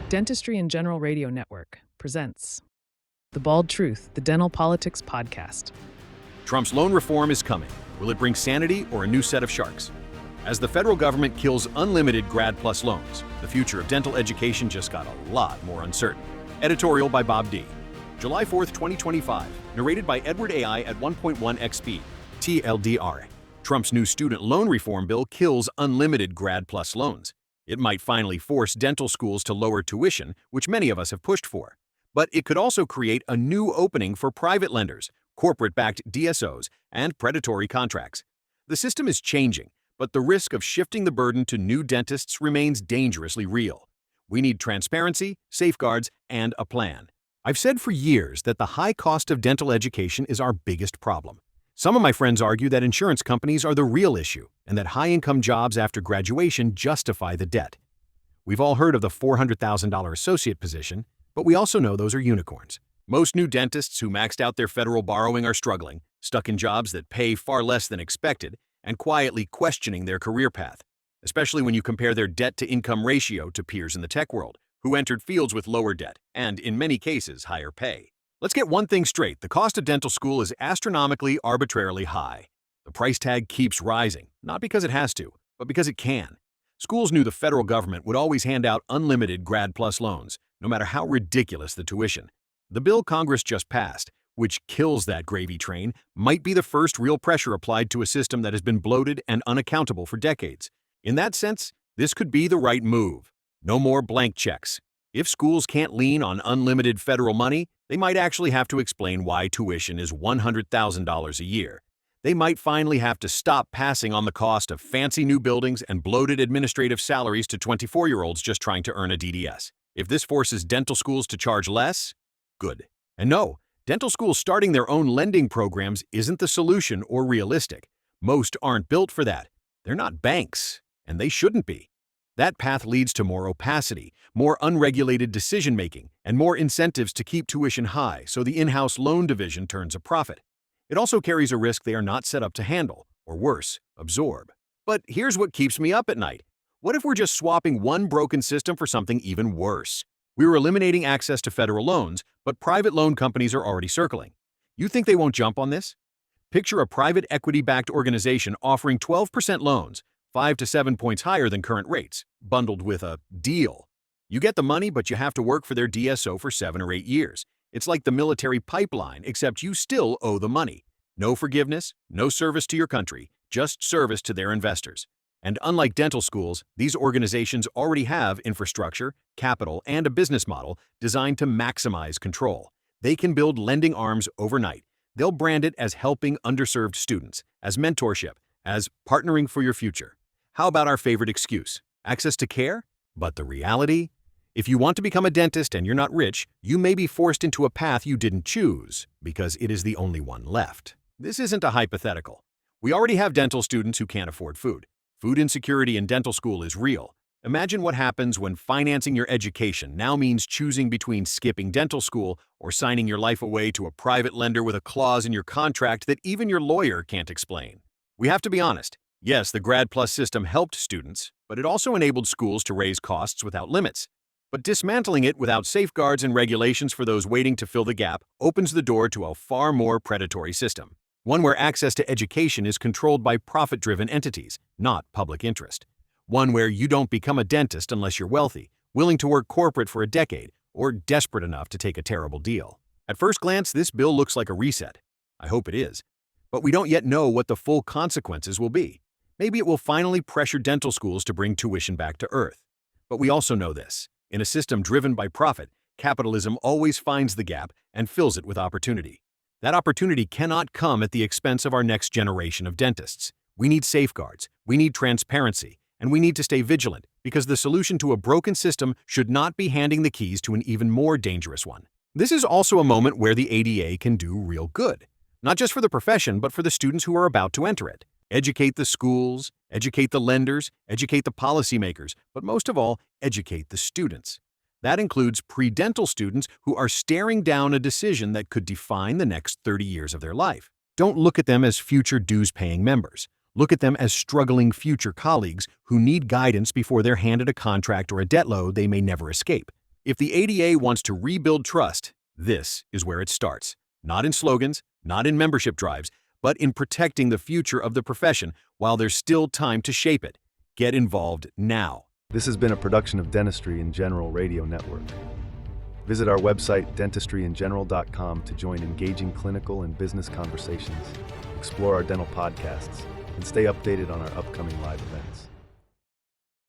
Dentistry and General Radio Network presents The Bald Truth, the Dental Politics Podcast. Trump's loan reform is coming. Will it bring sanity or a new set of sharks? As the federal government kills unlimited Grad PLUS loans, the future of dental education just got a lot more uncertain. Editorial by Bob D. July 4th, 2025. Narrated by Edward AI at 1.1x speed. TLDR. Trump's new student loan reform bill kills unlimited Grad PLUS loans. It might finally force dental schools to lower tuition, which many of us have pushed for. But it could also create a new opening for private lenders, corporate-backed DSOs, and predatory contracts. The system is changing, but the risk of shifting the burden to new dentists remains dangerously real. We need transparency, safeguards, and a plan. I've said for years that the high cost of dental education is our biggest problem. Some of my friends argue that insurance companies are the real issue and that high-income jobs after graduation justify the debt. We've all heard of the $400,000 associate position, but we also know those are unicorns. Most new dentists who maxed out their federal borrowing are struggling, stuck in jobs that pay far less than expected, and quietly questioning their career path, especially when you compare their debt-to-income ratio to peers in the tech world, who entered fields with lower debt and, in many cases, higher pay. Let's get one thing straight. The cost of dental school is astronomically, arbitrarily high. The price tag keeps rising, not because it has to, but because it can. Schools knew the federal government would always hand out unlimited Grad PLUS loans, no matter how ridiculous the tuition. The bill Congress just passed, which kills that gravy train, might be the first real pressure applied to a system that has been bloated and unaccountable for decades. In that sense, this could be the right move. No more blank checks. If schools can't lean on unlimited federal money, they might actually have to explain why tuition is $100,000 a year. They might finally have to stop passing on the cost of fancy new buildings and bloated administrative salaries to 24-year-olds just trying to earn a DDS. If this forces dental schools to charge less, good. And no, dental schools starting their own lending programs isn't the solution or realistic. Most aren't built for that. They're not banks, and they shouldn't be. That path leads to more opacity, more unregulated decision-making, and more incentives to keep tuition high so the in-house loan division turns a profit. It also carries a risk they are not set up to handle, or worse, absorb. But here's what keeps me up at night. What if we're just swapping one broken system for something even worse? We're eliminating access to federal loans, but private loan companies are already circling. You think they won't jump on this? Picture a private equity-backed organization offering 12% loans, 5 to 7 points higher than current rates, bundled with a deal. You get the money, but you have to work for their DSO for 7 or 8 years. It's like the military pipeline, except you still owe the money. No forgiveness, no service to your country, just service to their investors. And unlike dental schools, these organizations already have infrastructure, capital, and a business model designed to maximize control. They can build lending arms overnight. They'll brand it as helping underserved students, as mentorship, as partnering for your future. How about our favorite excuse? Access to care? But the reality? If you want to become a dentist and you're not rich, you may be forced into a path you didn't choose, because it is the only one left. This isn't a hypothetical. We already have dental students who can't afford food. Food insecurity in dental school is real. Imagine what happens when financing your education now means choosing between skipping dental school or signing your life away to a private lender with a clause in your contract that even your lawyer can't explain. We have to be honest. Yes, the Grad PLUS system helped students, but it also enabled schools to raise costs without limits. But dismantling it without safeguards and regulations for those waiting to fill the gap opens the door to a far more predatory system. One where access to education is controlled by profit-driven entities, not public interest. One where you don't become a dentist unless you're wealthy, willing to work corporate for a decade, or desperate enough to take a terrible deal. At first glance, this bill looks like a reset. I hope it is. But we don't yet know what the full consequences will be. Maybe it will finally pressure dental schools to bring tuition back to earth. But we also know this. In a system driven by profit, capitalism always finds the gap and fills it with opportunity. That opportunity cannot come at the expense of our next generation of dentists. We need safeguards, we need transparency, and we need to stay vigilant because the solution to a broken system should not be handing the keys to an even more dangerous one. This is also a moment where the ADA can do real good. Not just for the profession, but for the students who are about to enter it. Educate the schools, educate the lenders, educate the policymakers, but most of all, educate the students. That includes pre-dental students who are staring down a decision that could define the next 30 years of their life. Don't look at them as future dues-paying members. Look at them as struggling future colleagues who need guidance before they're handed a contract or a debt load they may never escape. If the ADA wants to rebuild trust, this is where it starts. Not in slogans, not in membership drives, but in protecting the future of the profession while there's still time to shape it. Get involved now. This has been a production of Dentistry in General Radio Network. Visit our website, dentistryingeneral.com, to join engaging clinical and business conversations, explore our dental podcasts, and stay updated on our upcoming live events.